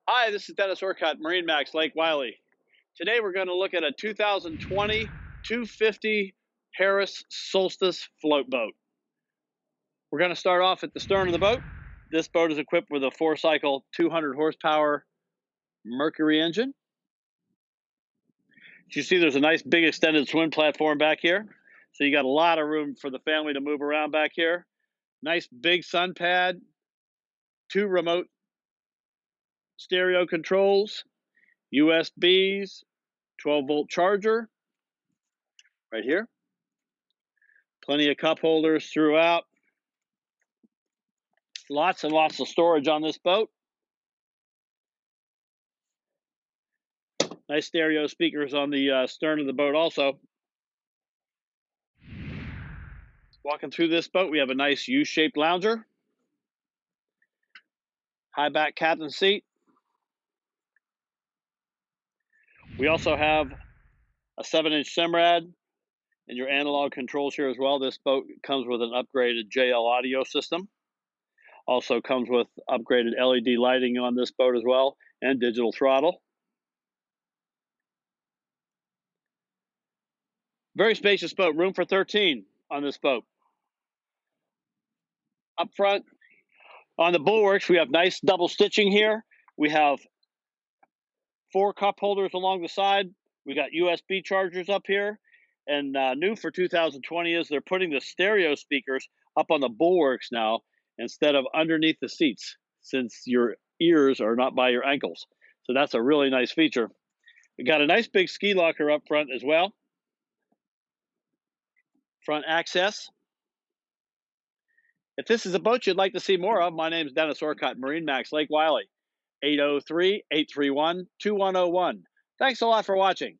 Hi, this is Dennis Orcutt, MarineMax Lake Wylie. Today we're going to look at a 2020 250 Harris Solstice float boat. We're going to start off at the stern of the boat. This boat is equipped with a 4-cycle 200 horsepower Mercury engine. As you see, there's a nice big extended swim platform back here. So you got a lot of room for the family to move around back here. Nice big sun pad, 2 remote stereo controls, USBs, 12-volt charger right here. Plenty of cup holders throughout. Lots and lots of storage on this boat. Nice stereo speakers on the stern of the boat also. Walking through this boat, we have a nice U-shaped lounger. High back captain seat. We also have a 7-inch Simrad and your analog controls here as well. This boat comes with an upgraded JL audio system. Also comes with upgraded LED lighting on this boat as well, and digital throttle. Very spacious boat, room for 13 on this boat. Up front, on the bulwarks, we have nice double stitching here. We have 4 cup holders along the side. We got USB chargers up here. And new for 2020 is they're putting the stereo speakers up on the bulwarks now instead of underneath the seats, since your ears are not by your ankles. So that's a really nice feature. We got a nice big ski locker up front as well. Front access. If this is a boat you'd like to see more of, my name is Dennis Orcutt, MarineMax Lake Wylie, 803-831-2101. Thanks a lot for watching.